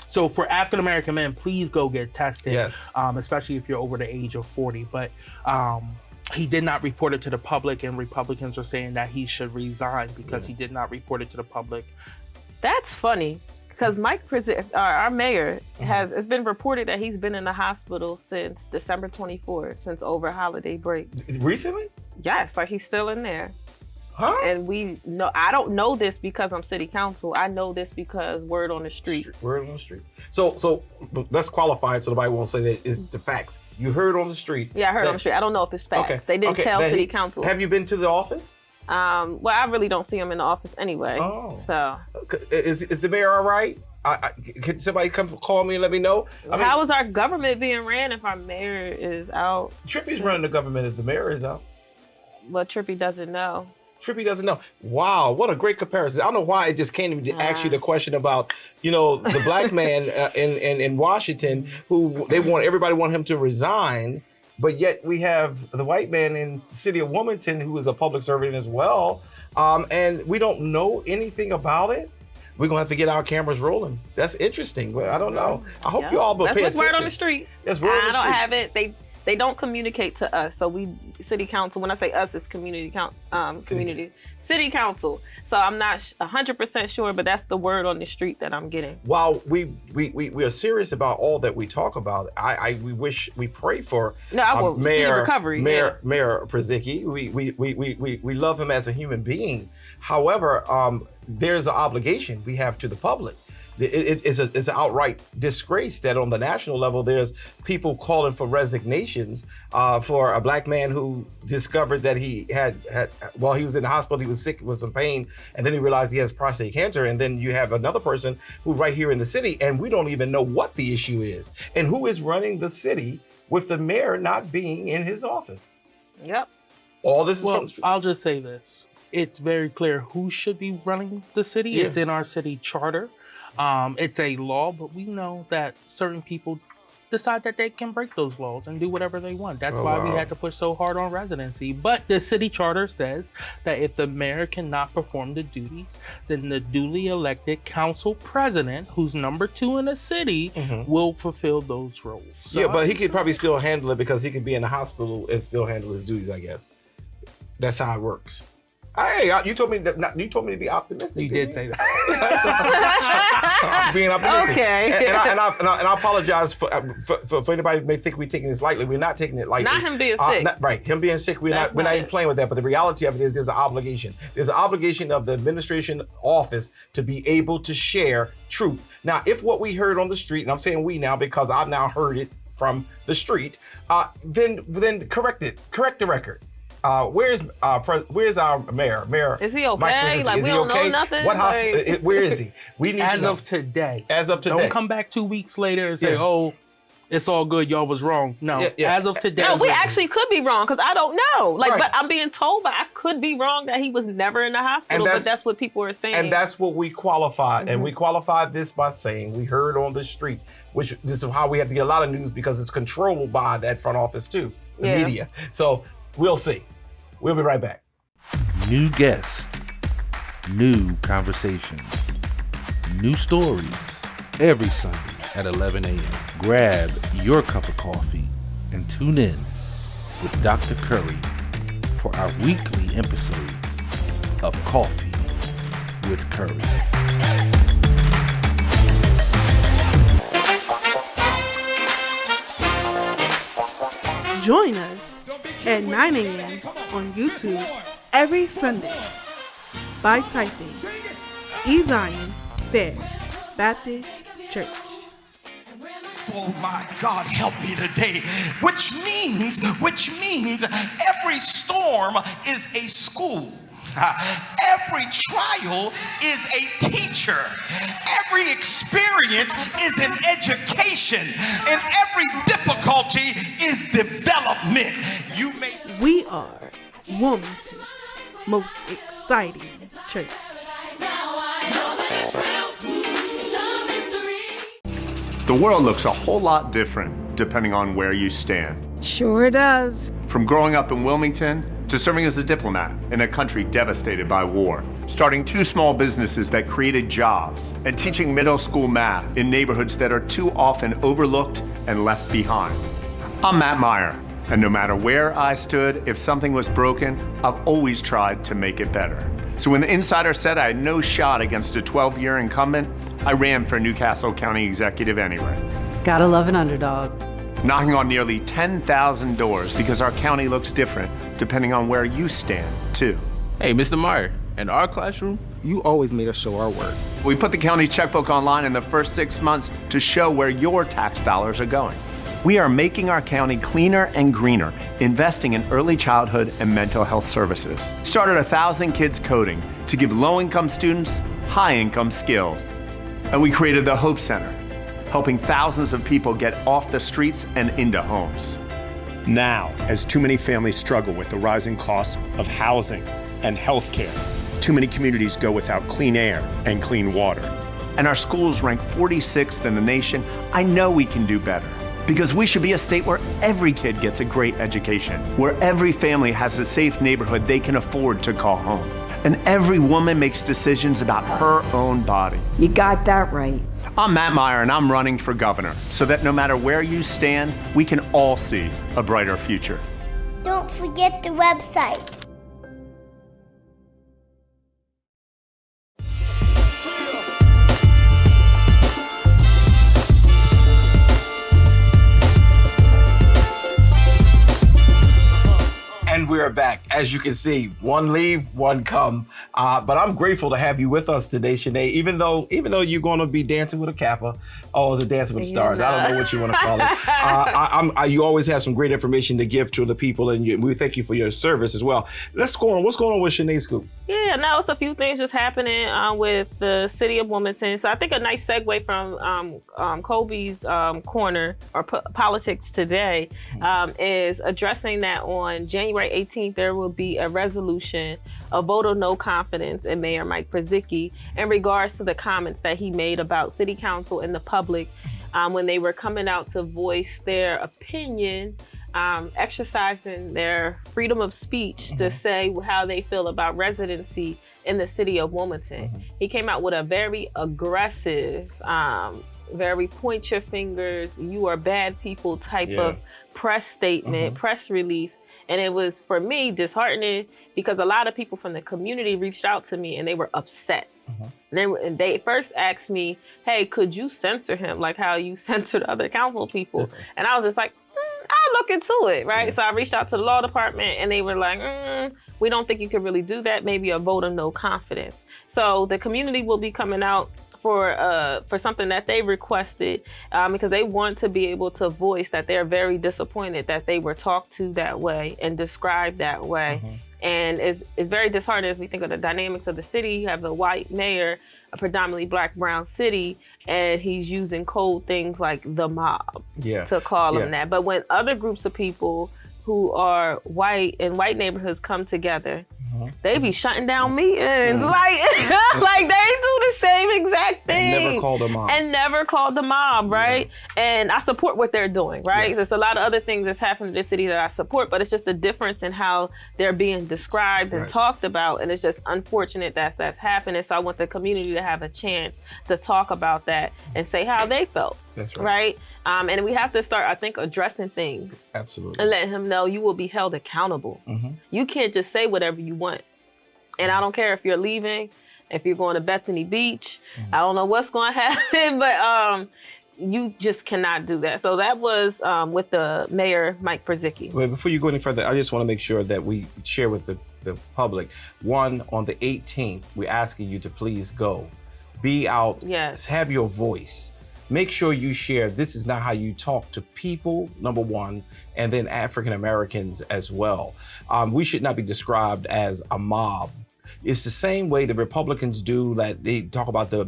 So for African American men, please go get tested. Yes. Especially if you're over the age of 40. But he did not report it to the public, and Republicans are saying that he should resign because he did not report it to the public. That's funny because Mike, our mayor, it's been reported that he's been in the hospital since December 24th, since over holiday break. Recently? Yes, like he's still in there. Huh? And we know, I don't know this because I'm city council. I know this because word on the street. Word on the street. So let's qualify it so nobody won't say that it's the facts. You heard on the street. Yeah, I heard on the street. I don't know if it's facts. Okay. They didn't tell city council. Have you been to the office? Well, I really don't see him in the office anyway. Oh. So is the mayor all right? Can somebody come call me and let me know? How is our government being ran if our mayor is out? Trippy's running the government if the mayor is out. Well, Trippy doesn't know. Trippy doesn't know. Wow, what a great comparison. I don't know why it just came to me to ask you the question about, the black man in Washington who everybody want him to resign, but yet we have the white man in the city of Wilmington who is a public servant as well, and we don't know anything about it. We're gonna have to get our cameras rolling. That's interesting. Well, I don't know. I hope you all pay attention. That's word on the street. That's word on the street. I don't have it. They don't communicate to us. So we, city council, when I say us, it's city council. So I'm not 100% sure, but that's the word on the street that I'm getting. While we are serious about all that we talk about, we pray for Mayor recovery. Mayor Przicki. We love him as a human being. However, there's an obligation we have to the public. It's an outright disgrace that on the national level, there's people calling for resignations for a black man who discovered that he had while he was in the hospital, he was sick with some pain, and then he realized he has prostate cancer. And then you have another person who right here in the city, and we don't even know what the issue is and who is running the city with the mayor not being in his office. Yep. All this is well, I'll just say this. It's very clear who should be running the city. Yeah. It's in our city charter. It's a law, but we know that certain people decide that they can break those laws and do whatever they want. That's why we had to push so hard on residency. But the city charter says that if the mayor cannot perform the duties, then the duly elected council president, who's number 2 in the city, will fulfill those roles. So yeah, but he could probably still handle it because he could be in the hospital and still handle his duties, I guess. That's how it works. Hey, you told me to be optimistic. You did say that. So I'm being optimistic. Okay. And I apologize for anybody who may think we're taking this lightly. We're not taking it lightly. Not him being sick. Right, him being sick. We're not even playing with that. But the reality of it is, there's an obligation. There's an obligation of the administration office to be able to share truth. Now, if what we heard on the street, and I'm saying we now because I've now heard it from the street, then correct it. Correct the record. Where's our mayor? Mayor, is he okay? Mike Przicki, like we don't know nothing. What hospital? Where is he? We need as of today. As of today. Don't come back 2 weeks later and say, "Oh, it's all good. Y'all was wrong." No, as of today. No, we actually could be wrong because I don't know. But I'm being told, but I could be wrong that he was never in the hospital. But that's what people are saying. And that's what we qualified. And we qualified this by saying we heard on the street, which this is how we have to get a lot of news because it's controlled by that front office too, the media. So we'll see. We'll be right back. New guests, new conversations, new stories every Sunday at 11 a.m. Grab your cup of coffee and tune in with Dr. Curry for our weekly episodes of Coffee with Curry. Join us at 9 a.m. on YouTube every Sunday by typing E-Zion Fair Baptist Church. Oh my God, help me today. Which means every storm is a school. Every trial is a teacher. Every experience is an education. And every difficulty is development. We are Wilmington's most exciting church. The world looks a whole lot different depending on where you stand. Sure does. From growing up in Wilmington to serving as a diplomat in a country devastated by war, starting 2 small businesses that created jobs, and teaching middle school math in neighborhoods that are too often overlooked and left behind. I'm Matt Meyer, and no matter where I stood, if something was broken, I've always tried to make it better. So when the insider said I had no shot against a 12-year incumbent, I ran for Newcastle County Executive anyway. Gotta love an underdog. Knocking on nearly 10,000 doors because our county looks different depending on where you stand, too. Hey, Mr. Meyer, in our classroom, you always made us show our work. We put the county checkbook online in the first 6 months to show where your tax dollars are going. We are making our county cleaner and greener, investing in early childhood and mental health services. Started 1,000 kids coding to give low-income students high-income skills. And we created the Hope Center, helping thousands of people get off the streets and into homes. Now, as too many families struggle with the rising costs of housing and healthcare, too many communities go without clean air and clean water. And our schools rank 46th in the nation. I know we can do better. Because we should be a state where every kid gets a great education, where every family has a safe neighborhood they can afford to call home, and every woman makes decisions about her own body. You got that right. I'm Matt Meyer, and I'm running for governor so that no matter where you stand, we can all see a brighter future. Don't forget the website. And we are back. As you can see, one leave, one come. But I'm grateful to have you with us today, Shané. Even though you're going to be dancing with a kappa, is it dancing with the stars? I don't know what you want to call it. You always have some great information to give to the people, and we thank you for your service as well. Let's go on. What's going on with Shané Scoop? Yeah, no, it's a few things just happening with the city of Wilmington. So I think a nice segue from Coby's corner or politics today is addressing that on January 18th, there will be a resolution, a vote of no confidence in Mayor Mike Purzycki in regards to the comments that he made about city council and the public when they were coming out to voice their opinion, exercising their freedom of speech to say how they feel about residency in the city of Wilmington. He came out with a very aggressive, very point your fingers, you are bad people type of press statement, press release. And it was, for me, disheartening because a lot of people from the community reached out to me and they were upset. And they first asked me, hey, could you censor him like how you censored other council people? And I was just like, I'll look into it, right? So I reached out to the law department and they were like, we don't think you could really do that. Maybe a vote of no confidence. So the community will be coming out for something that they requested because they want to be able to voice that they're very disappointed that they were talked to that way and described that way. And it's very disheartening as we think of the dynamics of the city. You have a white mayor, a predominantly black brown city, and he's using cold things like the mob to call them that. But when other groups of people who are white in white neighborhoods come together, they be shutting down meetings. Like they do the same exact thing. And never called the mob. And never called the mob, right? And I support what they're doing, right? There's a lot of other things that's happening in this city that I support, but it's just the difference in how they're being described and talked about. And it's just unfortunate that's happening. So I want the community to have a chance to talk about that and say how they felt. That's right. And we have to start, I think, addressing things. Absolutely. And letting him know you will be held accountable. You can't just say whatever you want. And I don't care if you're leaving, if you're going to Bethany Beach. I don't know what's going to happen, but you just cannot do that. So that was with the Mayor Mike Purzycki. Well, before you go any further, I just want to make sure that we share with the public. One, on the 18th, we're asking you to please go. Be out. Yes. Have your voice. Make sure you share. This is not how you talk to people, number one, and then African Americans as well. We should not be described as a mob. It's the same way the Republicans do that they talk about the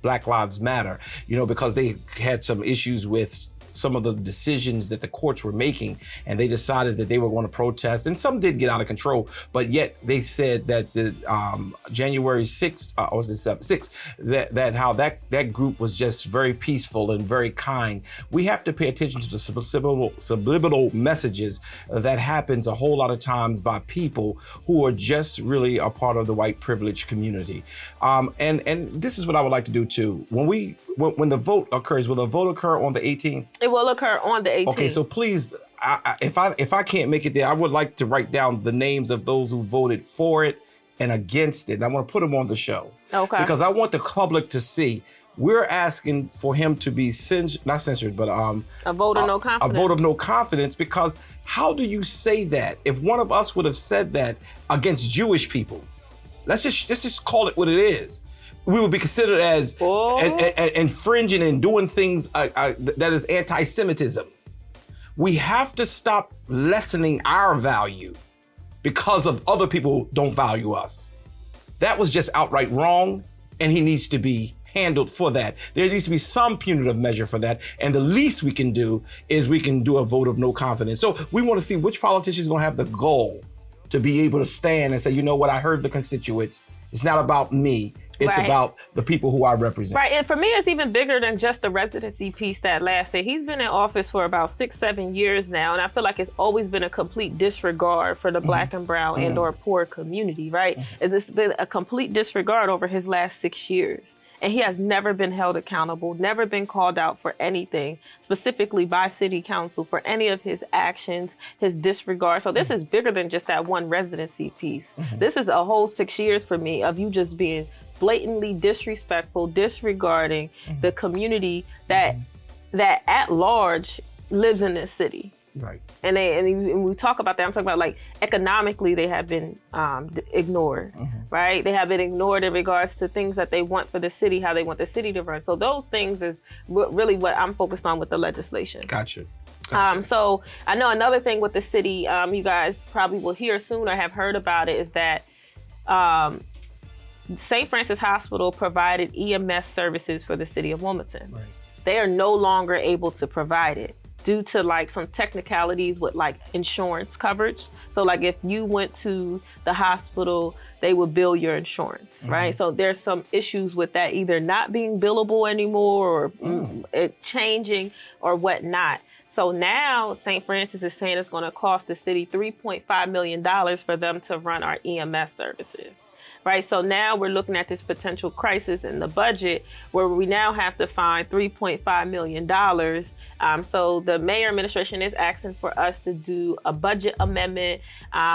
Black Lives Matter, because they had some issues with some of the decisions that the courts were making, and they decided that they were going to protest, and some did get out of control, but yet they said that the January 6th, or was it 6th, that how that group was just very peaceful and very kind. We have to pay attention to the subliminal messages that happens a whole lot of times by people who are just really a part of the white privileged community. And this is what I would like to do too. When the vote occurs, will the vote occur on the 18th? It will occur on the 18th. Okay, so please, if I can't make it there, I would like to write down the names of those who voted for it and against it. And I want to put them on the show. Okay. Because I want the public to see. We're asking for him to be not censored, but a vote of no confidence. A vote of no confidence, because how do you say that? If one of us would have said that against Jewish people, let's just call it what it is. We would be considered as infringing and doing things that is anti-Semitism. We have to stop lessening our value because of other people don't value us. That was just outright wrong, and he needs to be handled for that. There needs to be some punitive measure for that, and the least we can do is we can do a vote of no confidence. So we want to see which politician is going to have the goal to be able to stand and say, you know what, I heard the constituents. It's not about me. It's Right. about the people who I represent. Right, and for me, it's even bigger than just the residency piece that lasted. He's been in office for about 6-7 years now, and I feel like it's always been a complete disregard for the Black and brown and or poor community, right? It's been a complete disregard over his last 6 years. And he has never been held accountable, never been called out for anything, specifically by city council for any of his actions, his disregard. So this is bigger than just that one residency piece. This is a whole 6 years for me of you just being blatantly disrespectful, disregarding the community that at large lives in this city. Right. And we talk about that. I'm talking about like economically they have been ignored, right? They have been ignored in regards to things that they want for the city, how they want the city to run. So those things is really what I'm focused on with the legislation. Gotcha. So I know another thing with the city, you guys probably will hear soon or have heard about it, is that St. Francis Hospital provided EMS services for the city of Wilmington. Right. They are no longer able to provide it due to like some technicalities with like insurance coverage. So like if you went to the hospital, they would bill your insurance, right? So there's some issues with that either not being billable anymore or it changing or whatnot. So now St. Francis is saying it's going to cost the city $3.5 million for them to run our EMS services. Right, so now we're looking at this potential crisis in the budget where we now have to find $3.5 million. So the mayor administration is asking for us to do a budget amendment,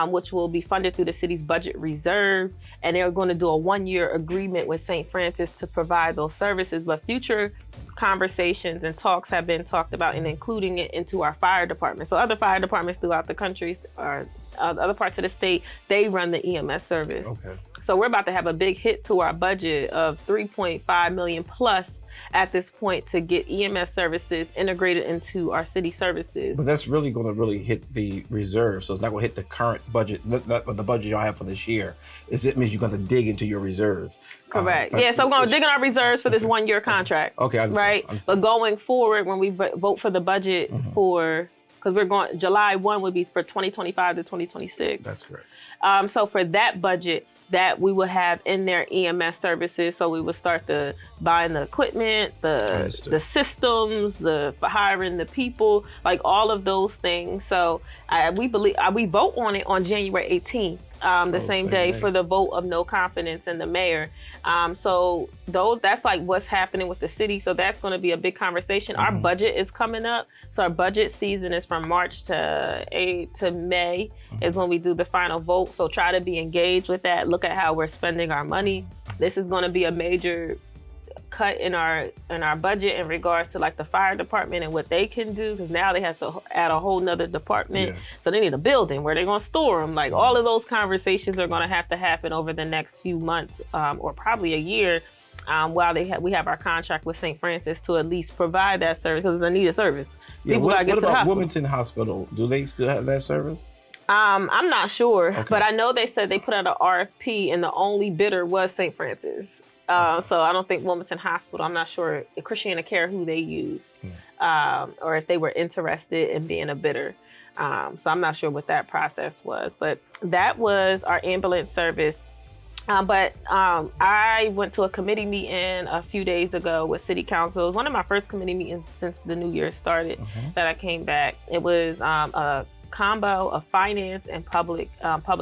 which will be funded through the city's budget reserve. And they're going to do a 1-year agreement with St. Francis to provide those services. But future conversations and talks have been talked about and including it into our fire department. So other fire departments throughout the country or other parts of the state, they run the EMS service. Okay. So we're about to have a big hit to our budget of $3.5 million plus at this point to get EMS services integrated into our city services. But that's really going to hit the reserve. So it's not going to hit the current budget, not the budget y'all have for this year. It means you're going to dig into your reserve. Correct. So we're going to dig in our reserves for this 1-year contract. Okay, I understand. Right? But going forward, when we vote for the budget because we're going, July 1 would be for 2025 to 2026. That's correct. So for that budget, that we would have in their EMS services. So we would start buying the equipment, the systems, for hiring the people, like all of those things. So we vote on it on January 18th, the same day for the vote of no confidence in the mayor. So that's like what's happening with the city. So that's going to be a big conversation. Our budget is coming up. So our budget season is from March to May is when we do the final vote. So try to be engaged with that. Look at how we're spending our money. This is going to be a major cut in our budget in regards to like the fire department and what they can do, because now they have to add a whole nother department. So they need a building where they're going to store them. Like all of those conversations are going to have to happen over the next few months or probably a year while we have our contract with St. Francis to at least provide that service, because it's a needed service. People gotta get to the hospital. Wilmington Hospital? Do they still have that service? I'm not sure, but I know they said they put out an RFP and the only bidder was St. Francis. So I don't think Wilmington Hospital, I'm not sure if Christiana Care who they used or if they were interested in being a bidder. So I'm not sure what that process was, but that was our ambulance service. But I went to a committee meeting a few days ago with City Council. It was one of my first committee meetings since the new year started that I came back. It was a combo of finance and public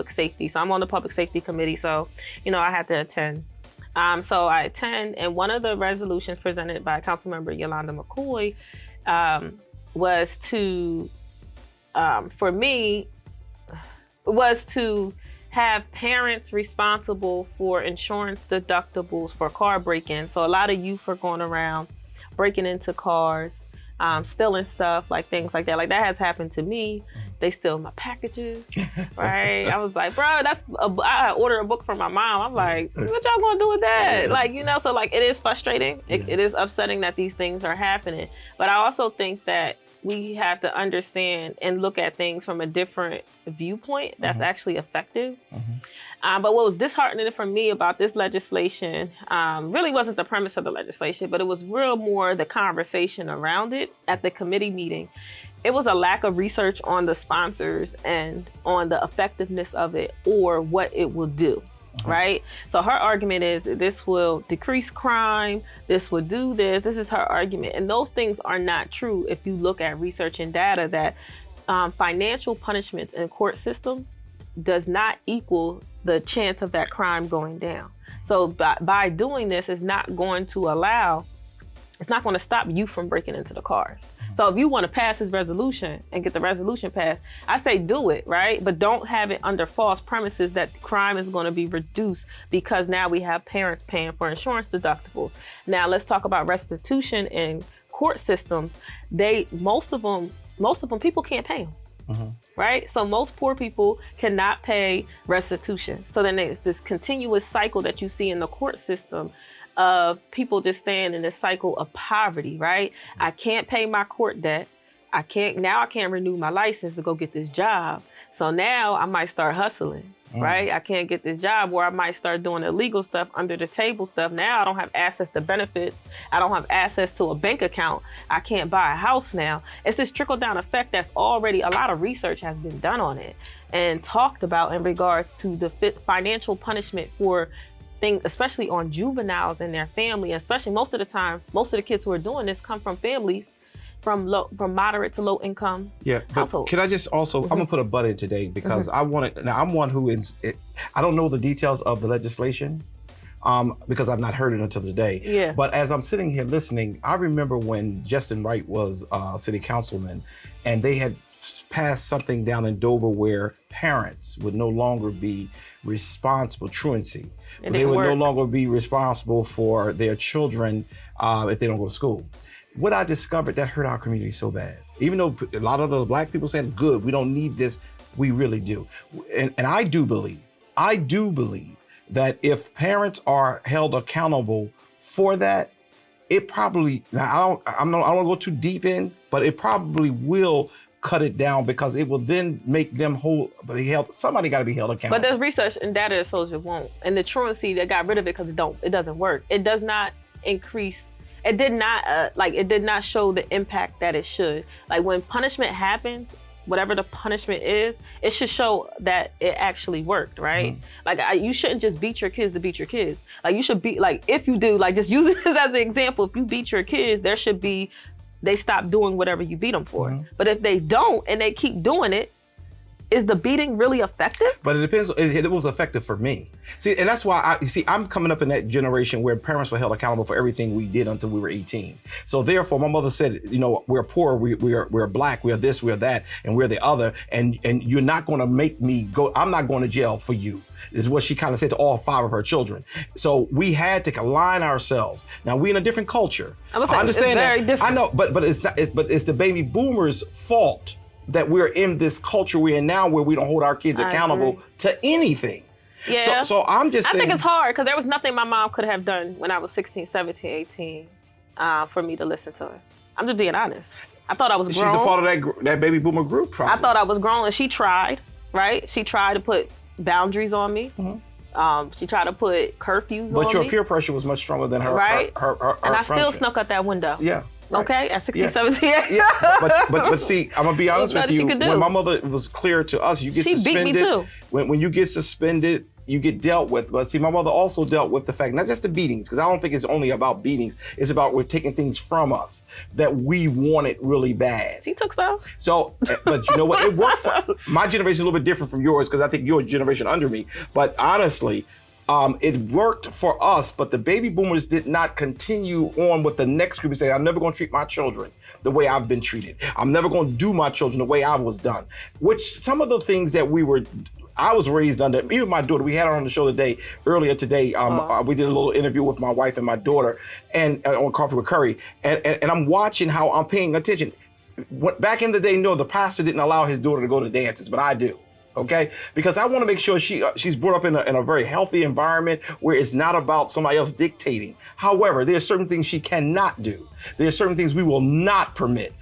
safety. So I'm on the public safety committee, so I had to attend. So I attend, and one of the resolutions presented by Councilmember Yolanda McCoy was to have parents responsible for insurance deductibles for car break-ins. So a lot of youth are going around breaking into cars, stealing stuff, like things like that. Like that has happened to me. They steal my packages, right? I was like, bro, I ordered a book from my mom. I'm like, what y'all gonna do with that? Like, so like it is frustrating. It is upsetting that these things are happening. But I also think that we have to understand and look at things from a different viewpoint that's actually effective. But what was disheartening for me about this legislation really wasn't the premise of the legislation, but it was more the conversation around it at the committee meeting. It was a lack of research on the sponsors and on the effectiveness of it or what it will do. right? So her argument is that this will decrease crime, this will do this. This is her argument. And those things are not true if you look at research and data that financial punishments in court systems does not equal the chance of that crime going down. So by doing this, it's not going to stop you from breaking into the cars. So if you want to pass this resolution and get the resolution passed, I say do it, right? But don't have it under false premises that crime is going to be reduced because now we have parents paying for insurance deductibles. Now let's talk about restitution in court systems. Most of them people can't pay them. Right? So most poor people cannot pay restitution. So then it's this continuous cycle that you see in the court system of people just staying in this cycle of poverty, right? I can't pay my court debt. I can't renew my license to go get this job. So now I might start hustling, right? I can't get this job, or I might start doing illegal stuff, under the table stuff. Now I don't have access to benefits. I don't have access to a bank account. I can't buy a house now. It's this trickle down effect that's already, a lot of research has been done on it and talked about in regards to the financial punishment for things, especially on juveniles and their family. Especially most of the kids who are doing this come from families from moderate to low income households. Can I just also, I'm gonna put a butt in today because I'm one who I don't know the details of the legislation because I've not heard it until today. Yeah. But as I'm sitting here listening, I remember when Justin Wright was city councilman and they had passed something down in Dover where parents would no longer be responsible, truancy. They would no longer be responsible for their children if they don't go to school. What I discovered, that hurt our community so bad. Even though a lot of the black people saying, good, we don't need this, we really do. And I do believe that if parents are held accountable for that, it probably, now I don't want to go too deep in, but it probably will cut it down because it will then make them somebody got to be held accountable. But there's research and data that shows it won't. And the truancy, they got rid of it because it doesn't work. It does not increase. It did not show the impact that it should. Like when punishment happens, whatever the punishment is, it should show that it actually worked, right? Like you shouldn't just beat your kids to beat your kids. Like you should be, like if you do, like just using this as an example, if you beat your kids, there should be, they stop doing whatever you beat them for. But if they don't and they keep doing it, is the beating really effective? But it depends. It was effective for me. See, and that's why I'm coming up in that generation where parents were held accountable for everything we did until we were 18. So therefore, my mother said, we're poor, we're black, we're this, we're that, and we're the other, and you're not going to make me go. I'm not going to jail for you. Is what she kind of said to all 5 of her children. So we had to align ourselves. Now we're in a different culture. I understand it's very different. I know, but it's not. But it's the baby boomers' fault that we're in this culture we're in now where we don't hold our kids accountable to anything. Yeah. So I'm just saying. I think it's hard because there was nothing my mom could have done when I was 16, 17, 18 for me to listen to her. I'm just being honest. I thought I was grown. She's a part of that baby boomer group, probably. I thought I was grown and she tried, right? She tried to put boundaries on me. She tried to put curfews on me. But your peer pressure was much stronger than her. Right. Her and I still snuck out that window. Yeah. Right. Okay, at 16, 17. Yeah, but see, I'm gonna be honest with you. When my mother was clear to us, you get suspended. Beat me too. When you get suspended, you get dealt with. But see, my mother also dealt with the fact, not just the beatings, because I don't think it's only about beatings. It's about we're taking things from us that we wanted really bad. She took stuff. So, but you know what? It worked for my generation. Is a little bit different from yours because I think you're a generation under me. But honestly, it worked for us, but the baby boomers did not continue on with the next group and say, I'm never going to treat my children the way I've been treated. I'm never going to do my children the way I was done. Which some of the things that I was raised under, even my daughter, we had her on the show earlier today. We did a little interview with my wife and my daughter and on Coffee with Curry. And I'm watching how I'm paying attention. Back in the day, no, the pastor didn't allow his daughter to go to dances, but I do. Okay, because I want to make sure she's brought up in a very healthy environment where it's not about somebody else dictating. However, there are certain things she cannot do. There are certain things we will not permit.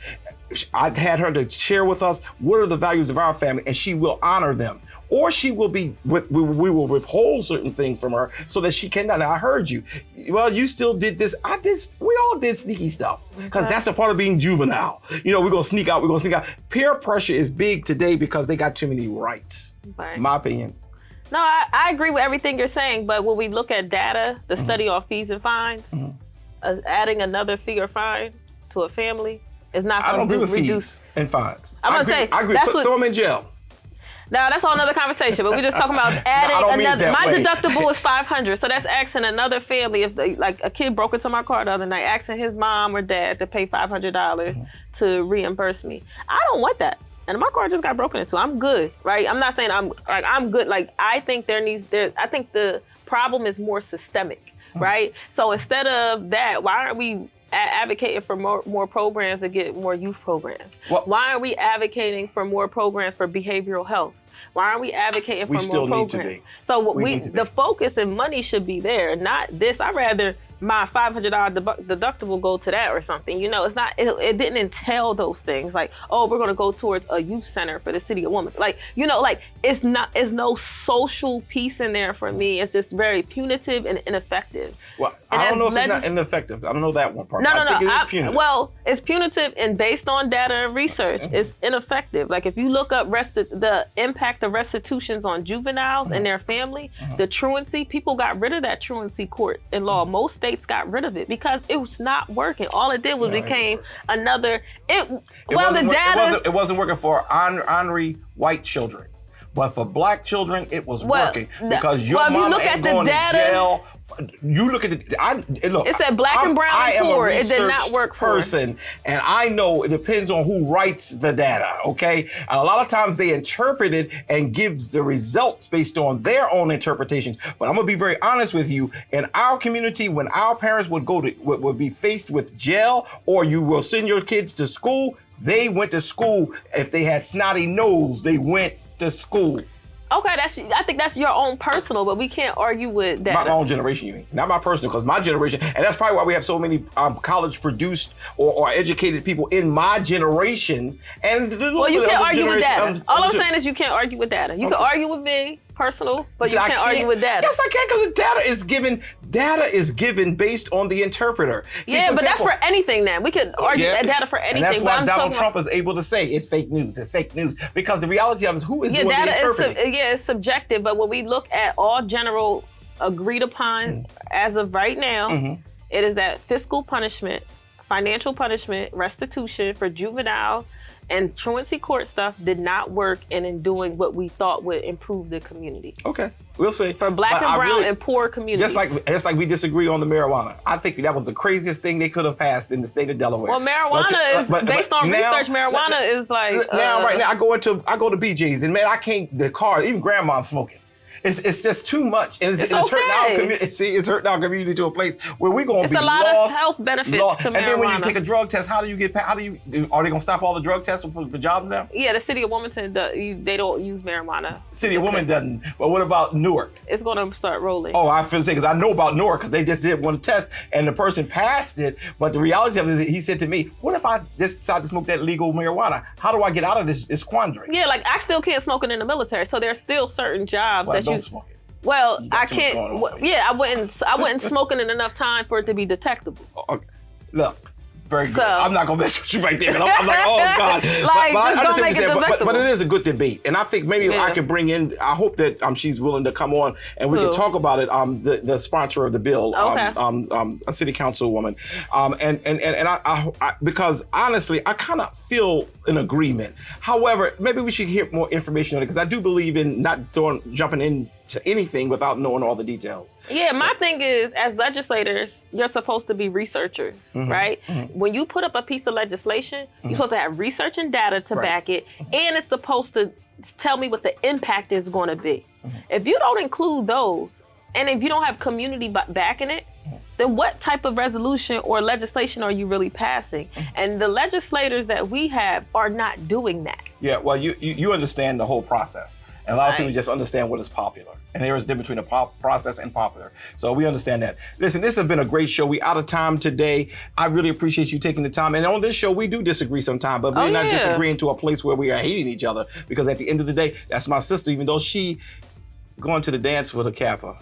I had her to share with us what are the values of our family, and she will honor them. Or she will we will withhold certain things from her so that she cannot. Now, I heard you. Well, you still did this. We all did sneaky stuff because that's a part of being juvenile. We're going to sneak out. Peer pressure is big today because they got too many rights. Right. My opinion. No, I agree with everything you're saying, but when we look at data, the study on fees and fines, adding another fee or fine to a family is not I going don't agree to with reduce. fees and fines. I'm gonna say I agree. that's Throw them in jail. Now that's all another conversation, but we're just talking about adding I don't mean it another. that My way. deductible is $500, so that's asking another family if they, like a kid broke into my car the other night, asking his mom or dad to pay $500 to reimburse me. I don't want that. And my car just got broken into. I'm good, right? I'm not saying I'm good. Like I think I think the problem is more systemic, right? So instead of that, why aren't we advocating for more programs to get more youth programs? Why aren't we advocating for more programs for behavioral health? Why aren't we advocating for more programs? We still need to be. So the focus and money should be there, not this. I'd rather my $500 deductible go to that or something. You know, it's not. It didn't entail those things. Like, oh, we're gonna go towards a youth center for the city of Wilmington. Like, you know, like it's no social piece in there for me. It's just very punitive and ineffective. Well, I don't know if it's not ineffective. I don't know that one part. No. I think it is punitive. Well, it's punitive and based on data and research, it's ineffective. Like if you look up the impact of restitutions on juveniles and their family, the truancy, people got rid of that truancy court in law. Most states got rid of it because it was not working. All it did was became another. It wasn't working for ornery white children, but for black children, it was working because your mama ain't going to jail. You look at look. It said black and brown and poor. It did not work for person, and I know it depends on who writes the data. Okay, and a lot of times they interpret it and gives the results based on their own interpretations. But I'm gonna be very honest with you. In our community, when our parents would be faced with jail, or you will send your kids to school, they went to school. If they had snotty nose, they went to school. Okay, I think that's your own personal, but we can't argue with that. My own generation, you mean? Not my personal, because my generation, and that's probably why we have so many college-produced or educated people in my generation. And well, you can't argue with data. All I'm saying is you can't argue with data. You can argue with me, personal, but you can't argue with data. Yes, I can, because data is given based on the interpreter. See, but that's for anything then. We could argue data for anything. And that's why Donald Trump is able to say it's fake news, because the reality of it is who is doing the interpreting. It's subjective, but when we look at all general agreed upon as of right now, it is that fiscal punishment, financial punishment, restitution for juvenile and truancy court stuff did not work in doing what we thought would improve the community. Okay, we'll see. For black and brown and poor communities. Just like we disagree on the marijuana. I think that was the craziest thing they could have passed in the state of Delaware. Well, marijuana is based on research. Marijuana is like right now I go to BJ's and man, I can't. The car, even grandma's smoking. It's just too much, and it's hurting our community. See, it's hurting our community to a place where we're going to be lost. It's a lot of health benefits to marijuana. And then when you take a drug test, are they going to stop all the drug tests for jobs now? Yeah, the city of Wilmington, they don't use marijuana. City of Wilmington doesn't. But what about Newark? It's going to start rolling. Oh, I feel sick because I know about Newark because they just did one test and the person passed it. But the reality of it is, he said to me, "What if I just decide to smoke that legal marijuana? How do I get out of this quandary?" Yeah, like I still can't smoke it in the military, so there's still certain jobs that don't smoke it. Well, I can't. I wouldn't smoking it enough time for it to be detectable. Okay. Look, very good. I'm not gonna mess with you right there. I'm like, oh God. But it is a good debate, and I think maybe I can bring in. I hope that she's willing to come on and we can talk about it. The sponsor of the bill, a city councilwoman, and I because honestly, I kind of feel an agreement. However, maybe we should hear more information on it because I do believe in not jumping into anything without knowing all the details. Yeah, my thing is, as legislators, you're supposed to be researchers, right? When you put up a piece of legislation, you're supposed to have research and data to back it, and it's supposed to tell me what the impact is going to be. If you don't include those, and if you don't have community backing it, then what type of resolution or legislation are you really passing? And the legislators that we have are not doing that. Yeah, well, you understand the whole process. And a lot of people just understand what is popular. And there is a difference between a process and popular. So we understand that. Listen, this has been a great show. We out of time today. I really appreciate you taking the time. And on this show, we do disagree sometimes, but we're not disagreeing to a place where we are hating each other. Because at the end of the day, that's my sister, even though she going to the dance with a Kappa.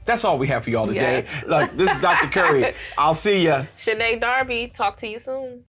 That's all we have for y'all today. Look, this is Dr. Curry. I'll see ya. Shané Darby, talk to you soon.